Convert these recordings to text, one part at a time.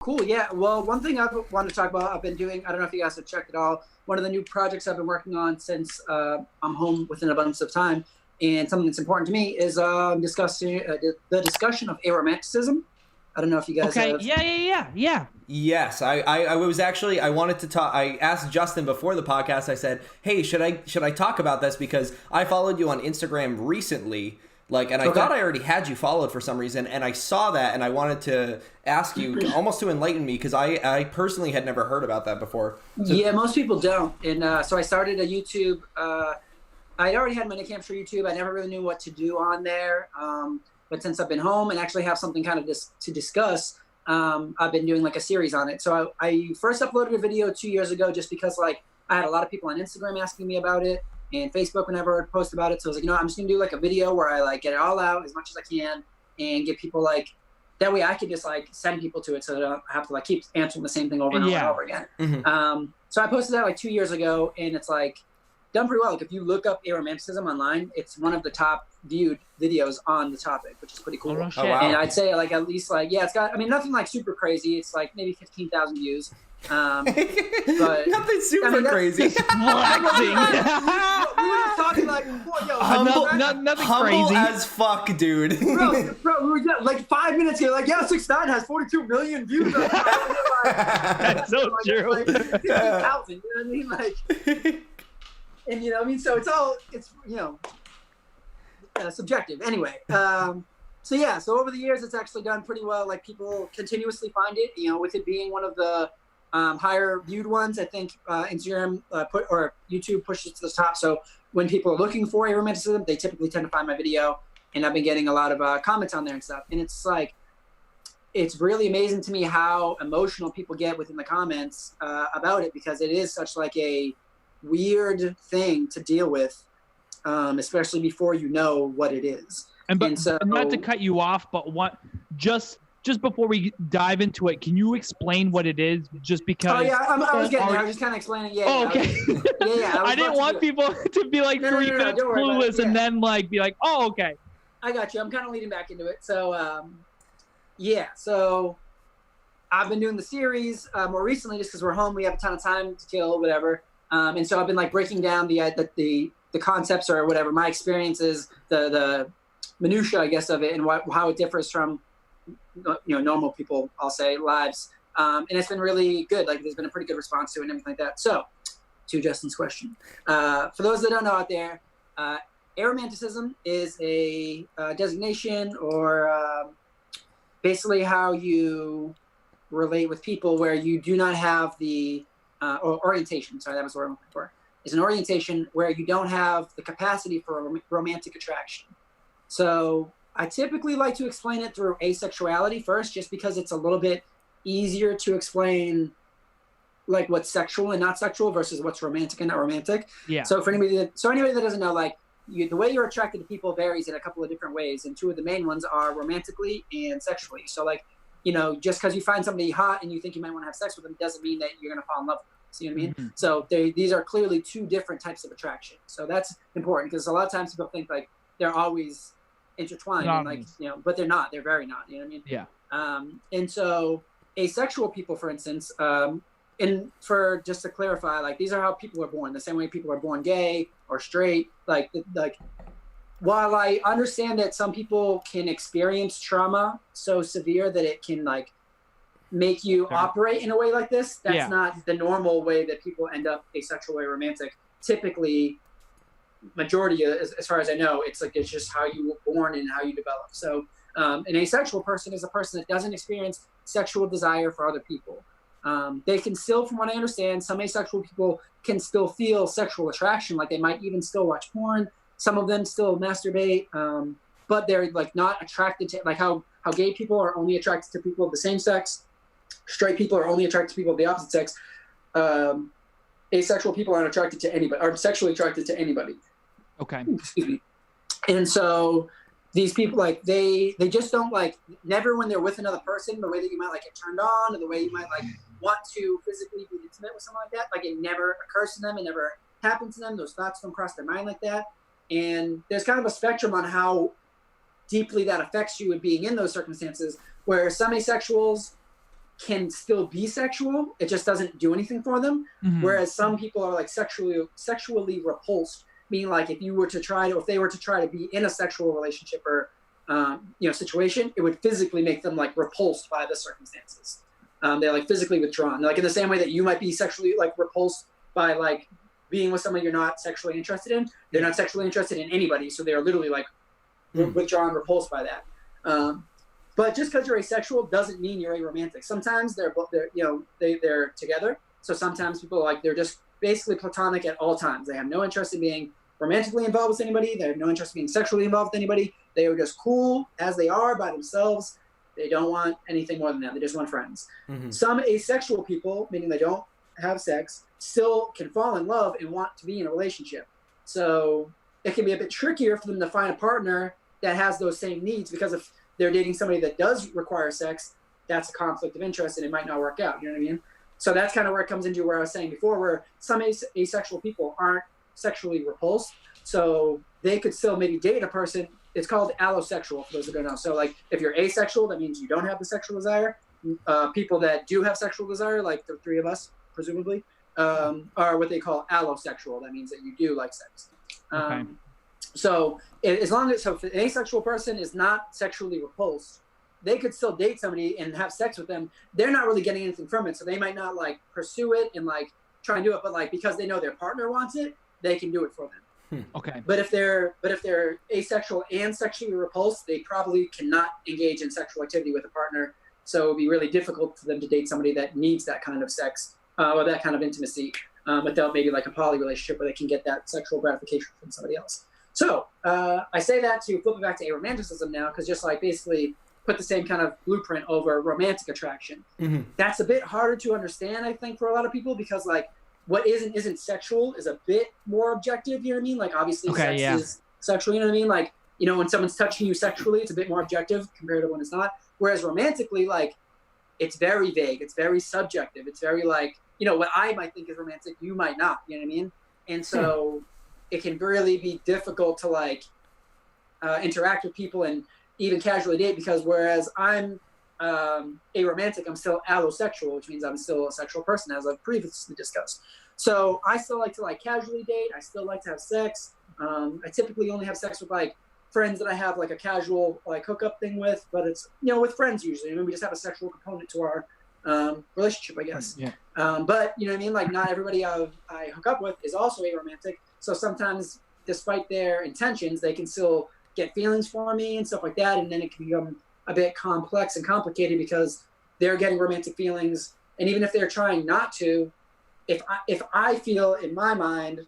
Cool. Yeah. Well, one thing I wanted to talk about, I've been doing, I don't know if you guys have checked it all. One of the new projects I've been working on since I'm home with an abundance of time, and something that's important to me is discussing the discussion of aromanticism. I don't know if you guys Okay. have. Yeah. Yes, I was actually, I wanted to talk. I asked Justin before the podcast. I said, "Hey, should I talk about this because I followed you on Instagram recently, and I thought I already had you followed for some reason, and I saw that, and I wanted to ask you almost to enlighten me because I personally had never heard about that before." So, Yeah, most people don't, and so I started a YouTube. I already had my nicknames for YouTube. I never really knew what to do on there, but since I've been home and actually have something kind of to discuss. I've been doing like a series on it. So I first uploaded a video 2 years ago just because like I had a lot of people on Instagram asking me about it and Facebook whenever I post about it. So I was like, I'm just gonna do like a video where I like get it all out as much as I can and get people like, that way I can just like send people to it so that I don't have to like keep answering the same thing over and over and over again. Mm-hmm. So I posted that like 2 years ago and it's like done pretty well. Like if you look up aromanticism online, it's one of the top viewed videos on the topic, which is pretty cool. Oh, wow. And I'd say like at least like, yeah, it's got, I mean, nothing like super crazy. It's like maybe 15,000 views. But nothing super crazy. Flexing. we were just talking like, nothing humble crazy as fuck, dude. bro, we were just, like 5 minutes ago, like, yeah, 6ix9ine has 42 million views. That's so true. Like 15,000, you know what I mean? Like, and you know what I mean? So it's subjective. Anyway, so over the years, it's actually done pretty well. Like people continuously find it, with it being one of the higher viewed ones. I think Instagram or YouTube pushes it to the top. So when people are looking for aromanticism, they typically tend to find my video. And I've been getting a lot of comments on there and stuff. And it's like, it's really amazing to me how emotional people get within the comments about it, because it is such like a weird thing to deal with, especially before you know what it is. And not to cut you off, but just before we dive into it, can you explain what it is? Just because. Oh yeah, I was getting there. I was just kind of explaining. Yeah. Oh, okay. I didn't want people to be like 3 minutes clueless and then like be like, oh, okay. I got you. I'm kind of leading back into it. So so I've been doing the series more recently just because we're home. We have a ton of time to kill, whatever. And so I've been like breaking down the concepts or whatever, my experiences, the minutia, I guess, of it, and how it differs from normal people, I'll say, lives. And it's been really good. Like there's been a pretty good response to it and everything like that. So to Justin's question, for those that don't know out there, aromanticism is a designation or basically how you relate with people where you do not have the orientation. Sorry, that was what I'm looking for. Is an orientation where you don't have the capacity for romantic attraction. So I typically like to explain it through asexuality first, just because it's a little bit easier to explain like what's sexual and not sexual versus what's romantic and not romantic. Yeah. So for anybody that doesn't know, like the way you're attracted to people varies in a couple of different ways, and two of the main ones are romantically and sexually. So like, just because you find somebody hot and you think you might want to have sex with them doesn't mean that you're going to fall in love with them. See what I mean? Mm-hmm. So these are clearly two different types of attraction. So that's important because a lot of times people think like they're always intertwined, and like but they're not. They're very not. You know what I mean? Yeah. And so asexual people, for instance, and for just to clarify, like these are how people are born. The same way people are born gay or straight. Like while I understand that some people can experience trauma so severe that it can like make you operate in a way like this, that's not the normal way that people end up asexual or romantic. Typically, majority, as far as I know, it's just how you were born and how you develop. So an asexual person is a person that doesn't experience sexual desire for other people. They can still, from what I understand, some asexual people can still feel sexual attraction, like they might even still watch porn. Some of them still masturbate, but they're like not attracted to, like how gay people are only attracted to people of the same sex. Straight people are only attracted to people of the opposite sex. Asexual people aren't attracted to anybody, are sexually attracted to anybody. Okay. Excuse me. And so these people, like they just don't like, never when they're with another person, the way that you might like get turned on or the way you might like want to physically be intimate with someone like that, like it never occurs to them, it never happens to them. Those thoughts don't cross their mind like that. And there's kind of a spectrum on how deeply that affects you with being in those circumstances, where some asexuals can still be sexual. It just doesn't do anything for them. Mm-hmm. Whereas some people are like sexually repulsed, meaning like if they were to try to be in a sexual relationship or situation, it would physically make them like repulsed by the circumstances. They're like physically withdrawn. Like in the same way that you might be sexually like repulsed by like being with someone you're not sexually interested in. They're not sexually interested in anybody, so they're literally like withdrawn, repulsed by that. But just because you're asexual doesn't mean you're aromantic. Sometimes they're together. So sometimes people like they're just basically platonic at all times. They have no interest in being romantically involved with anybody. They have no interest in being sexually involved with anybody. They are just cool as they are by themselves. They don't want anything more than that. They just want friends. Mm-hmm. Some asexual people, meaning they don't have sex, still can fall in love and want to be in a relationship. So it can be a bit trickier for them to find a partner that has those same needs, because if they're dating somebody that does require sex, that's a conflict of interest and it might not work out. You know what I mean? So that's kind of where it comes into where I was saying before, where some asexual people aren't sexually repulsed. So they could still maybe date a person. It's called allosexual, for those who don't know. So like if you're asexual, that means you don't have the sexual desire. People that do have sexual desire, like the three of us, presumably, are what they call allosexual. That means that you do like sex. Okay. So if an asexual person is not sexually repulsed, they could still date somebody and have sex with them. They're not really getting anything from it, so they might not like pursue it and like try and do it, but like because they know their partner wants it, they can do it for them. Okay. But if they're asexual and sexually repulsed, they probably cannot engage in sexual activity with a partner. So it would be really difficult for them to date somebody that needs that kind of sex or that kind of intimacy without maybe like a poly relationship where they can get that sexual gratification from somebody else. So I say that to flip it back to aromanticism now, because just like basically put the same kind of blueprint over romantic attraction. Mm-hmm. That's a bit harder to understand, I think, for a lot of people, because like what isn't sexual is a bit more objective. You know what I mean? Like obviously sex is sexual. You know what I mean? Like, when someone's touching you sexually, it's a bit more objective compared to when it's not. Whereas romantically, like it's very vague. It's very subjective. It's very like, what I might think is romantic, you might not. You know what I mean? And so it can really be difficult to like interact with people and even casually date, because whereas I'm aromantic, I'm still allosexual, which means I'm still a sexual person, as I've previously discussed. So I still like to like casually date. I still like to have sex. I typically only have sex with like friends that I have like a casual like hookup thing with, but it's with friends usually. We just have a sexual component to our relationship, I guess. Yeah. But you know what I mean? Like not everybody I hook up with is also aromantic. So sometimes, despite their intentions, they can still get feelings for me and stuff like that, and then it can become a bit complex and complicated because they're getting romantic feelings, and even if they're trying not to, if I feel in my mind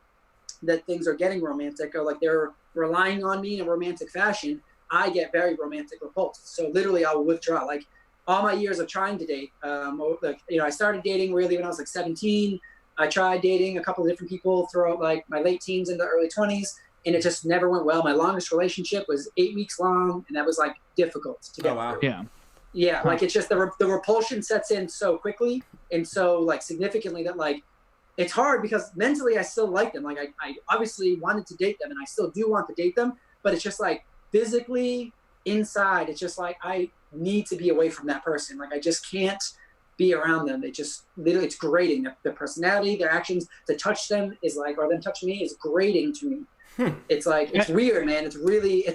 that things are getting romantic, or like they're relying on me in a romantic fashion, I get very romantic repulsed. So literally I'll withdraw. Like all my years of trying to date, I started dating really when I was like 17. I tried dating a couple of different people throughout like my late teens into early 20s, and it just never went well. My longest relationship was 8 weeks long, and that was like difficult to get through. Yeah, like it's just the repulsion sets in so quickly and so like significantly that like it's hard, because mentally I still like them. Like I obviously wanted to date them, and I still do want to date them, but it's just like physically inside, it's just like I need to be away from that person. Like I just can't be around them. They just literally, it's grating. Their personality, their actions, to touch them is like, or them touching me is grating to me. It's like, it's weird, man. It's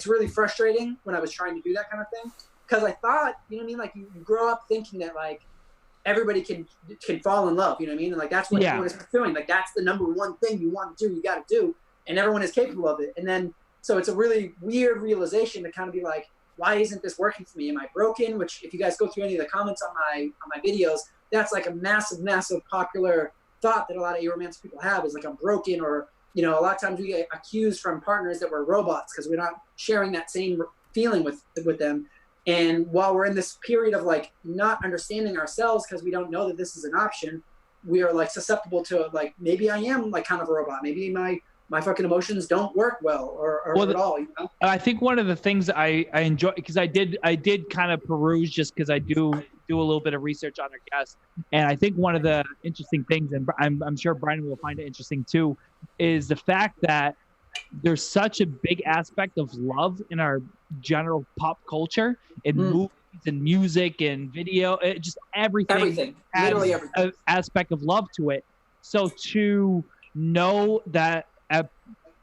really frustrating when I was trying to do that kind of thing, because I thought, you know what I mean, like you grow up thinking that like everybody can fall in love, you know what I mean, and like that's what everyone is pursuing. Like that's the number one thing you want to do, you got to do, and everyone is capable of it. And then so it's a really weird realization to kind of be like, why isn't this working for me? Am I broken? Which if you guys go through any of the comments on my videos, that's like a massive popular thought that a lot of aromantic people have, is like I'm broken, or a lot of times we get accused from partners that we're robots because we're not sharing that same feeling with them. And while we're in this period of like not understanding ourselves because we don't know that this is an option, we are like susceptible to like, maybe I am like kind of a robot. Maybe my fucking emotions don't work well or at all. I think one of the things I enjoy, because I did kind of peruse just because I do a little bit of research on our guests, and I think one of the interesting things, and I'm sure Brian will find it interesting too, is the fact that there's such a big aspect of love in our general pop culture and and music and video, just everything literally everything, an aspect of love to it. So to know that at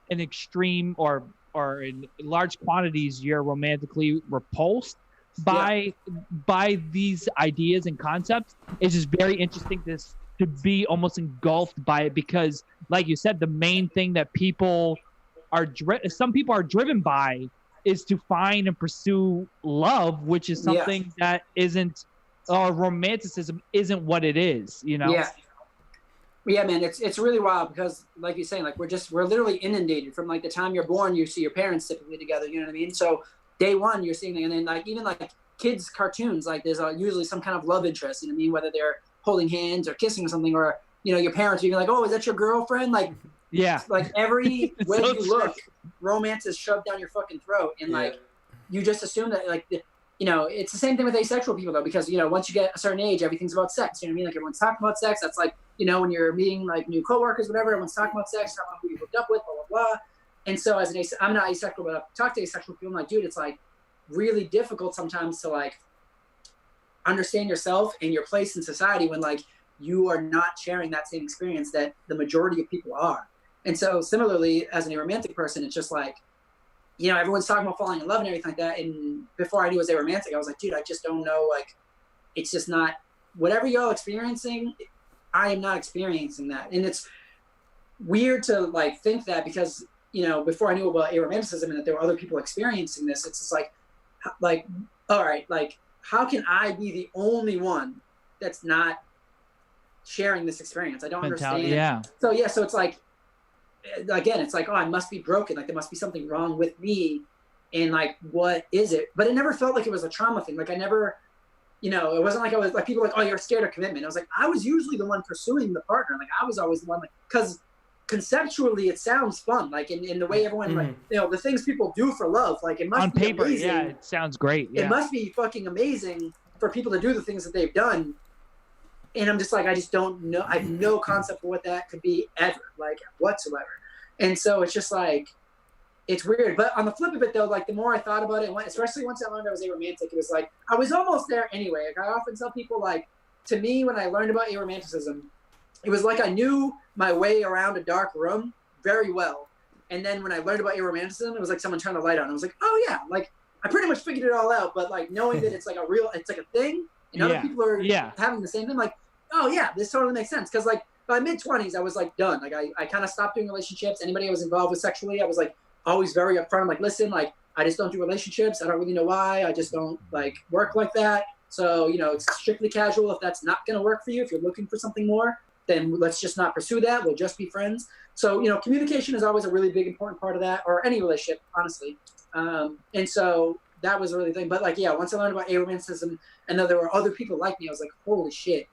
an extreme or in large quantities you're romantically repulsed by these ideas and concepts is just very interesting to be almost engulfed by it, because like you said, the main thing that some people are driven by is to find and pursue love, which is something that isn't, or romanticism isn't what it is, you know? Yeah, man, it's really wild because, like you're saying, like we're literally inundated from like the time you're born. You see your parents typically together. You know what I mean? So day one, you're seeing, and then like even like kids' cartoons, like there's usually some kind of love interest. You know what I mean? Whether they're holding hands or kissing or something, or your parents are like, oh, is that your girlfriend? Like, like every way so you look, romance is shoved down your fucking throat, and like you just assume that like. It's the same thing with asexual people though, because once you get a certain age, everything's about sex. You know what I mean? Like everyone's talking about sex. That's like when you're meeting like new coworkers, whatever, everyone's talking about sex, talking about who you hooked up with, blah blah blah. And so as I'm not asexual, but I talk to asexual people. I'm like, dude, it's like really difficult sometimes to like understand yourself and your place in society when like you are not sharing that same experience that the majority of people are. And so similarly, as an aromantic person, it's just like, everyone's talking about falling in love and everything like that. And before I knew it was aromantic, I was like, dude, I just don't know. Like, it's just not whatever y'all experiencing. I am not experiencing that. And it's weird to like think that because, before I knew about aromanticism and that there were other people experiencing this, it's just like, all right, like, how can I be the only one that's not sharing this experience? I don't understand. Yeah. So it's like, again, it's like, oh, I must be broken. Like there must be something wrong with me. And like, what is it? But it never felt like it was a trauma thing. Like I never, it wasn't like I was like, people were like, oh, you're scared of commitment. I was like, I was usually the one pursuing the partner. Like I was always the one, like, cause conceptually it sounds fun. Like in the way everyone, like, the things people do for love, like it must on be paper. amazing. Yeah. It sounds great. Yeah. It must be fucking amazing for people to do the things that they've done. And I'm just like, I just don't know. I have no concept of what that could be ever, like whatsoever. And so it's just like, it's weird. But on the flip of it though, like the more I thought about it, especially once I learned I was aromantic, it was like, I was almost there anyway. Like I often tell people, like, to me, when I learned about aromanticism, it was like I knew my way around a dark room very well. And then when I learned about aromanticism, it was like someone turned the light on. I was like, oh yeah, like I pretty much figured it all out. But like knowing that it's like it's like a thing and other people are having the same thing, like, oh yeah, this totally makes sense. Cause like by mid-20s, I was like done. Like I kind of stopped doing relationships. Anybody I was involved with sexually, I was like always very upfront. I'm like, listen, like I just don't do relationships. I don't really know why. I just don't like work like that. So, it's strictly casual. If that's not going to work for you, if you're looking for something more, then let's just not pursue that. We'll just be friends. So, communication is always a really big, important part of that, or any relationship, honestly. And so that was a really thing. But like, yeah, once I learned about aromanticism and that there were other people like me, I was like, holy shit.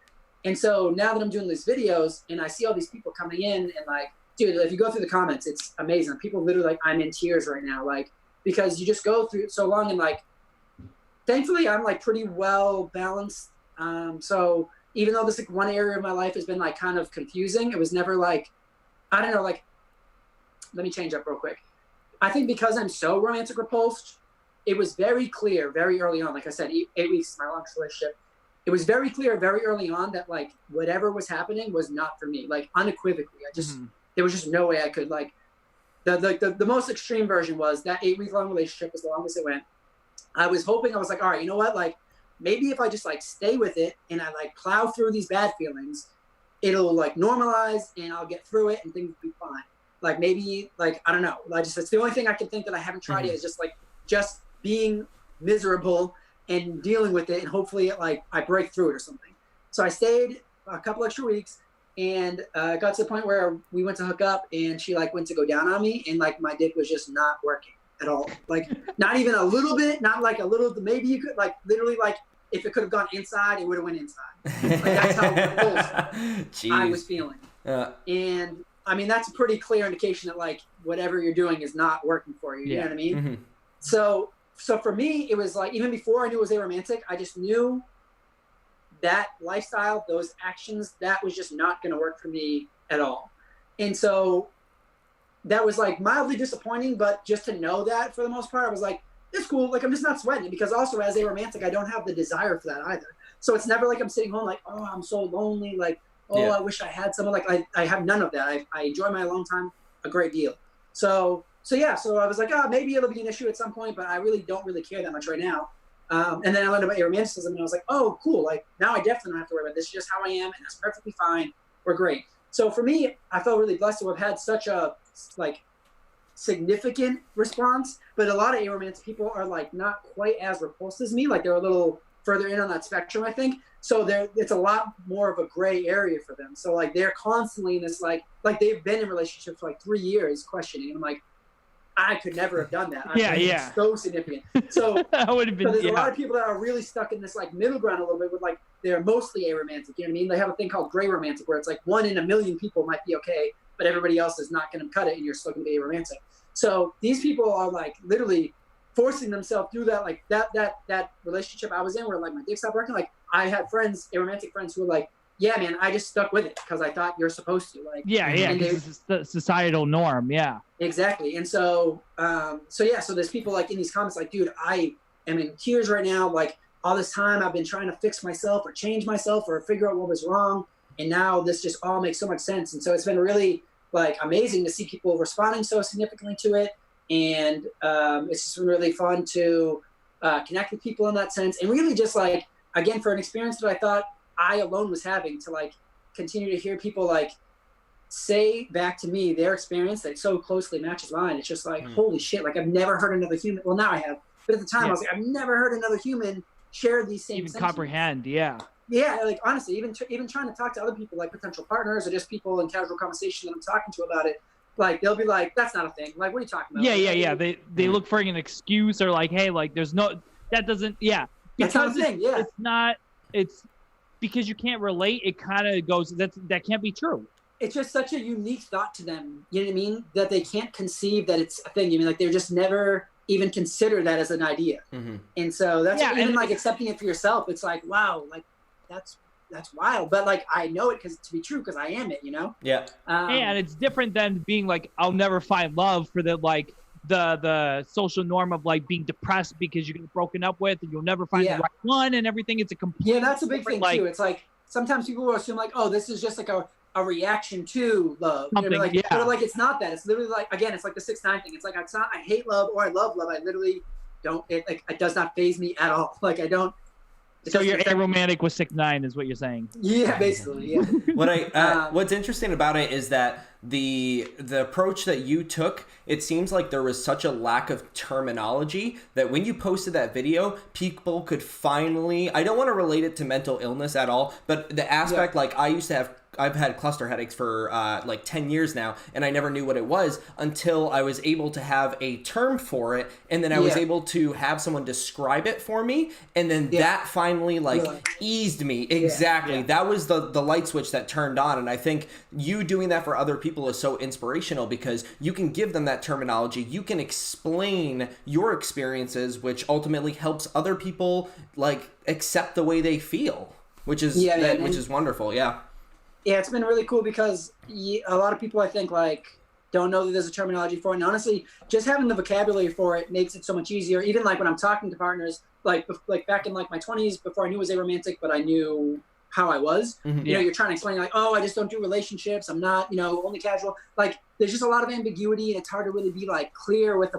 And so now that I'm doing these videos and I see all these people coming in and like, dude, if you go through the comments, it's amazing. People literally like, I'm in tears right now. Like, because you just go through so long and like, thankfully I'm like pretty well balanced. So even though this like one area of my life has been like kind of confusing, it was never like, I don't know, like, let me change up real quick. I think because I'm so romantic repulsed, it was very clear very early on, like I said, 8 weeks, my longest relationship, it was very clear very early on that like whatever was happening was not for me, like unequivocally. I just, there was just no way I could like, the most extreme version was that 8-week long relationship was the longest it went. I was hoping, I was like, all right, you know what? Like maybe if I just like stay with it and I like plow through these bad feelings, it'll like normalize and I'll get through it and things will be fine. Like maybe like, I don't know. It's the only thing I can think that I haven't tried yet is just like, just being miserable and dealing with it, and hopefully I break through it or something. So I stayed a couple extra weeks and got to the point where we went to hook up and she like went to go down on me and like my dick was just not working at all. Like not even a little bit, not like a little, maybe you could like literally like if it could have gone inside, it would have went inside. Like that's how repulsed I was feeling. And I mean, that's a pretty clear indication that like whatever you're doing is not working for you. You know what I mean? So for me, it was like, even before I knew it was aromantic, I just knew that lifestyle, those actions, that was just not going to work for me at all. And so that was like mildly disappointing, but just to know that for the most part, I was like, it's cool. Like, I'm just not sweating it, because also as a romantic, I don't have the desire for that either. So it's never like I'm sitting home like, oh, I'm so lonely. Like, oh, I wish I had someone. Like, I have none of that. I enjoy my alone time a great deal. So I was like, maybe it'll be an issue at some point, but I really don't really care that much right now. And then I learned about Aromanticism, and I was like, oh, cool. Like, now I definitely don't have to worry about this. It's just how I am, and that's perfectly fine. We're great. So for me, I felt really blessed to have had such a like significant response. But a lot of aromantic people are like not quite as repulsed as me. Like, they're a little further in on that spectrum, I think. So it's a lot more of a gray area for them. So like, they're constantly in this like they've been in relationships for like 3 years questioning. And I'm like, I could never have done that. It's so significant. So that would have been. So there's a lot of people that are really stuck in this like middle ground a little bit with like, they're mostly aromantic. You know what I mean? They have a thing called gray romantic, where it's like 1 in a million people might be okay, but everybody else is not going to cut it, and you're still going to be aromantic. So these people are like literally forcing themselves through that, like that relationship I was in, where like my dick stopped working. Like, I had friends, aromantic friends, who were like, yeah, man, I just stuck with it because I thought you're supposed to. Like, it's the societal norm. Yeah, exactly. And so there's people like in these comments like, dude, I am in tears right now. Like, all this time I've been trying to fix myself or change myself or figure out what was wrong, and now this just all makes so much sense. And so it's been really like amazing to see people responding so significantly to it, and it's just been really fun to connect with people in that sense, and really just like, again, for an experience that I thought I alone was having, to like continue to hear people like say back to me their experience that so closely matches mine. It's just like, holy shit, like I've never heard another human, well, now I have, but at the time I was like, I've never heard another human share these same even sentiments. comprehend. Yeah, like honestly, even trying to talk to other people, like potential partners or just people in casual conversation that I'm talking to about it, like they'll be like, that's not a thing. Like, what are you talking about? Yeah. They look for an excuse, or like, hey, like there's no, that doesn't, that's not a thing. It's not, it's because you can't relate. It kind of goes, that can't be true. It's just such a unique thought to them. You know what I mean? That they can't conceive that it's a thing. You mean, like, they're just never even consider that as an idea. Mm-hmm. And so that's even like accepting it for yourself. It's like, wow, like that's wild. But like, I know it to be true because I am it, you know? Yeah. And it's different than being like, I'll never find love, for the like the social norm of like being depressed because you get broken up with and you'll never find the right one and everything. It's a complete that's a big thing too. It's like sometimes people will assume like, oh, this is just like a reaction to love. You know, like, but like, it's not that. It's literally like, again, it's like the 6ix9ine thing. It's like, it's not I hate love or I love love. I literally don't. It does not faze me at all. Like, I don't. So you're aromantic with 6ix9ine is what you're saying? Yeah, basically. Yeah. What's interesting about it is that the approach that you took, it seems like there was such a lack of terminology that when you posted that video, people could finally, I don't want to relate it to mental illness at all, but the aspect, like I've had cluster headaches for like 10 years now, and I never knew what it was until I was able to have a term for it, and then I was able to have someone describe it for me, and then that finally eased me. Exactly. That was the light switch that turned on, and I think you doing that for other people is so inspirational because you can give them that terminology, you can explain your experiences, which ultimately helps other people like accept the way they feel, which is which is wonderful. Yeah, it's been really cool because a lot of people, I think, like don't know that there's a terminology for it. And honestly, just having the vocabulary for it makes it so much easier. Even like when I'm talking to partners, like back in like my 20s, before I knew it was aromantic, but I knew how I was. Mm-hmm. You know, you're trying to explain like, oh, I just don't do relationships. I'm not, only casual. Like, there's just a lot of ambiguity, and it's hard to really be like clear with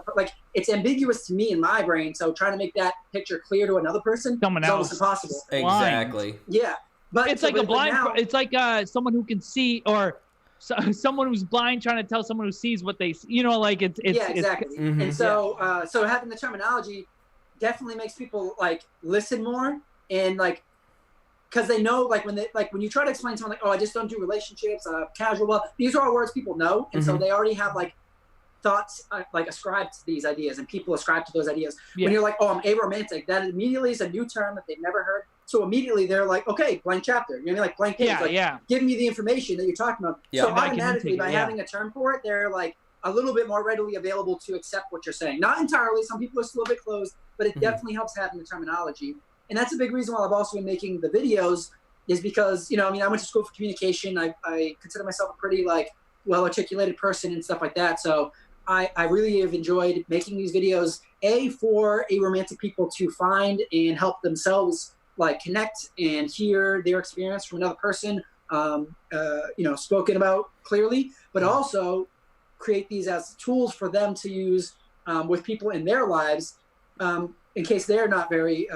it's ambiguous to me in my brain. So trying to make that picture clear to another person is almost impossible. Exactly. Yeah. But it's like it's like someone who can see, or someone who's blind trying to tell someone who sees what they see. Like it's exactly. Mm-hmm. And so so having the terminology definitely makes people like listen more, and like because they know like when you try to explain to someone like, oh, I just don't do relationships, casual. Well, these are all words people know, and so they already have like thoughts like ascribed to these ideas, and people ascribe to those ideas. When you're like, oh, I'm aromantic, that immediately is a new term that they've never heard. So immediately they're like, okay, blank chapter. You know what I mean? Like blank page. Giving you the information that you're talking about. So automatically by having a term for it, they're like a little bit more readily available to accept what you're saying. Not entirely. Some people are still a bit closed, but it definitely helps having the terminology. And that's a big reason why I've also been making the videos, is because, I went to school for communication. I consider myself a pretty like well-articulated person and stuff like that. So I really have enjoyed making these videos, for aromantic people to find and help themselves like connect and hear their experience from another person, spoken about clearly, but also create these as tools for them to use with people in their lives, in case they're not very,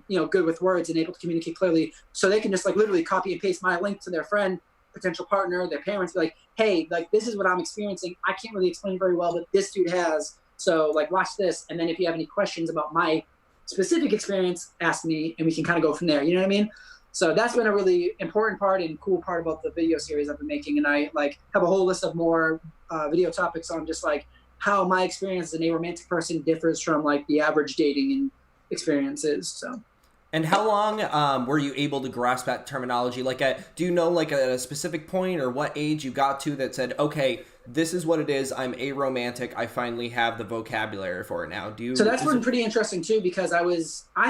good with words and able to communicate clearly. So they can just like literally copy and paste my link to their friend, potential partner, their parents, be like, hey, like this is what I'm experiencing. I can't really explain very well, but this dude has. So like watch this. And then if you have any questions about my specific experience, ask me and we can kind of go from there. You know what I mean? So that's been a really important part and cool part about the video series I've been making. And I like have a whole list of more video topics on just like how my experience as an aromantic person differs from like the average dating and experiences. So. And how long were you able to grasp that terminology? Like, do you know, like, at a specific point or what age you got to that said, okay, this is what it is. I'm aromantic. I finally have the vocabulary for it now. So that's been pretty interesting, too, because I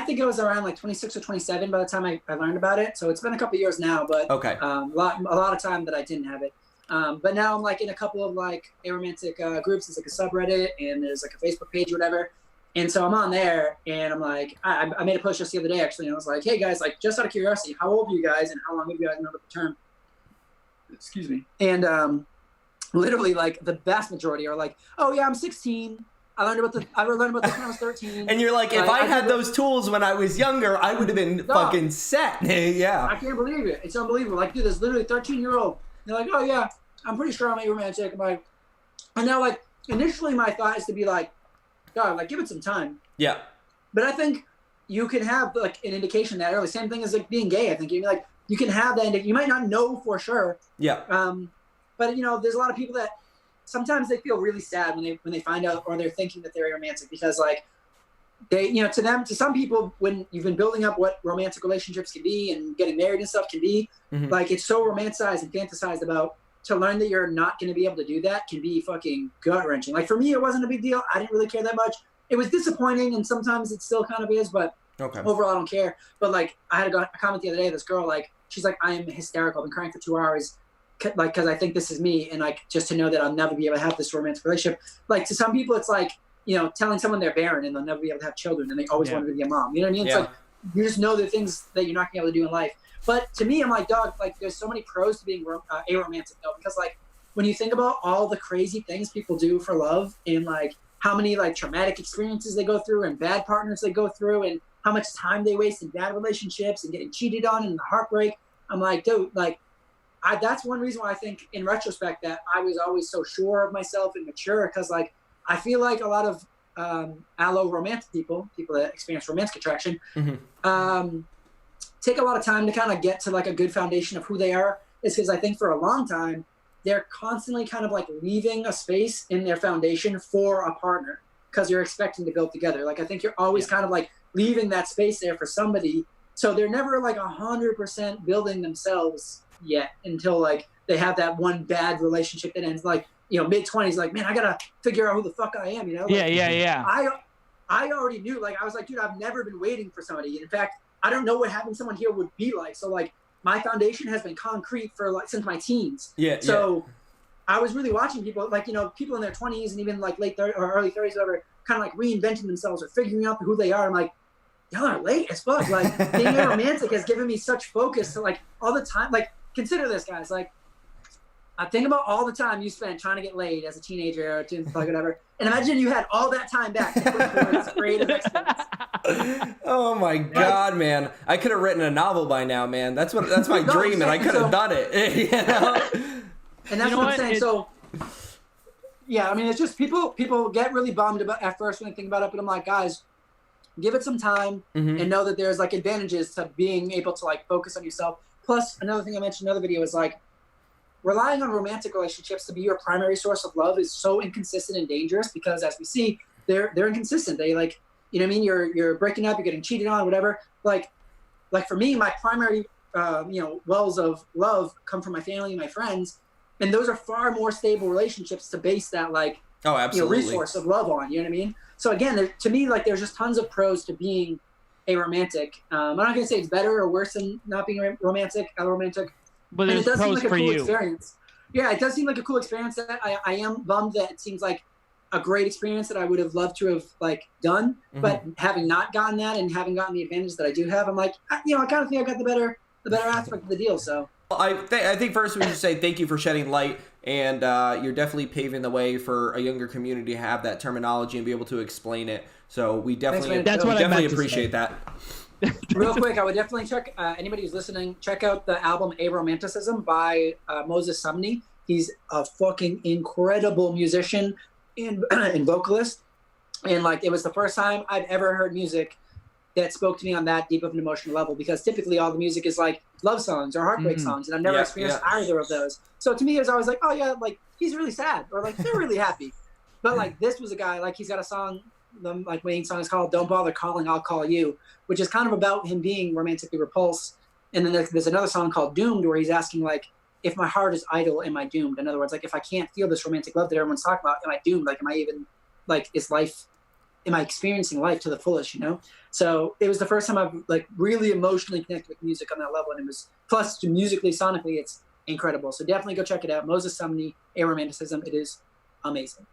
think I was around, like, 26 or 27 by the time I learned about it. So it's been a couple of years now, but okay. A lot of time that I didn't have it. But now I'm, like, in a couple of, like, aromantic groups. There's, like, a subreddit, and there's, like, a Facebook page or whatever. And so I'm on there, and I'm like, I made a post just the other day, actually, and I was like, hey, guys, like, just out of curiosity, how old are you guys, and how long have you guys known about the term? Excuse me. And literally, like, the vast majority are like, oh, yeah, I'm 16. I learned about this when I was 13. And you're like, if I had those tools when I was younger, I would have been fucking set. Yeah. I can't believe it. It's unbelievable. Like, dude, this literally 13-year-old. They're like, oh, yeah, I'm pretty sure I'm aromantic. I'm like, and now, like, initially my thought is to be like, God, like, give it some time. Yeah. But I think you can have, like, an indication that early. Same thing as, like, being gay, I think. Like, you can have that. You might not know for sure. Yeah. But, there's a lot of people that sometimes they feel really sad when they find out or they're thinking that they're aromantic because, like, they, to some people, when you've been building up what romantic relationships can be and getting married and stuff can be, like, it's so romanticized and fantasized about. To learn that you're not going to be able to do that can be fucking gut-wrenching. Like, for me, it wasn't a big deal. I didn't really care that much. It was disappointing, and sometimes it still kind of is, but overall, I don't care. But, like, I had a comment the other day. This girl, like, she's like, I am hysterical. I've been crying for 2 hours, like, because I think this is me, and, like, just to know that I'll never be able to have this romantic relationship. Like, to some people, it's like, telling someone they're barren, and they'll never be able to have children, and they always wanted to be a mom. You know what I mean? It's like, you just know the things that you're not going to be able to do in life. But to me, I'm like, dog, like, there's so many pros to being aromantic, though, because, like, when you think about all the crazy things people do for love and like how many like traumatic experiences they go through and bad partners they go through and how much time they waste in bad relationships and getting cheated on and the heartbreak, I'm like, dude, like that's one reason why I think in retrospect that I was always so sure of myself and mature, because like I feel like a lot of allo-romantic people that experience romantic attraction, take a lot of time to kind of get to like a good foundation of who they are. It's because I think for a long time, they're constantly kind of like leaving a space in their foundation for a partner because you're expecting to build together. Like, I think you're always kind of like leaving that space there for somebody. So they're never like 100% building themselves yet until like they have that one bad relationship that ends like, mid-20s, like, man, I got to figure out who the fuck I am, Like, yeah. I already knew, like, I was like, dude, I've never been waiting for somebody. In fact, I don't know what having someone here would be like. So like, my foundation has been concrete for like since my teens. So I was really watching people like, people in their 20s and even like late 30s or early 30s, whatever, kind of like reinventing themselves or figuring out who they are. I'm like, y'all are late as fuck. Like, being aromantic has given me such focus to like all the time. Like, consider this, guys. Like, I think about all the time you spent trying to get laid as a teenager or like whatever. And imagine you had all that time back to put towards creative excellence. Oh my God, man! I could have written a novel by now, man. That's my dream, and I could have done it. And that's what I'm saying. So, yeah, I mean, it's just people get really bummed about at first when they think about it, but I'm like, guys, give it some time and know that there's like advantages to being able to like focus on yourself. Plus, another thing I mentioned in another video is like relying on romantic relationships to be your primary source of love is so inconsistent and dangerous because, as we see, they're inconsistent. They like. You know what I mean? You're breaking up, you're getting cheated on, whatever. Like for me, my primary, wells of love come from my family and my friends. And those are far more stable relationships to base that resource of love on. You know what I mean? So again, to me, like there's just tons of pros to being aromantic. I'm not going to say it's better or worse than not being aromantic. But there's pros for you. Experience. Yeah, it does seem like a cool experience. That I am bummed that it seems like a great experience that I would have loved to have like done, but having not gotten that and having gotten the advantage that I do have, I'm like, I kind of think I got the better aspect of the deal. So I think first we should say thank you for shedding light, and you're definitely paving the way for a younger community to have that terminology and be able to explain it. So we definitely appreciate that. Real quick, I would definitely check anybody who's listening. Check out the album Aromanticism by Moses Sumney. He's a fucking incredible musician and vocalist, and like it was the first time I've ever heard music that spoke to me on that deep of an emotional level, because typically all the music is like love songs or heartbreak songs, and I've never experienced either of those. So to me, it was always like, oh yeah, like he's really sad, or like they're really happy. But like this was a guy, like he's got a song, the like main song is called "Don't Bother Calling, I'll Call You," which is kind of about him being romantically repulsed. And then there's another song called "Doomed," where he's asking like, if my heart is idle, am I doomed? In other words, like if I can't feel this romantic love that everyone's talking about, am I doomed? Like, am I even like, am I experiencing life to the fullest, you know? So it was the first time I've like really emotionally connected with music on that level. And it was, plus musically, sonically, it's incredible. So definitely go check it out. Moses Sumney, Aromanticism. It is amazing.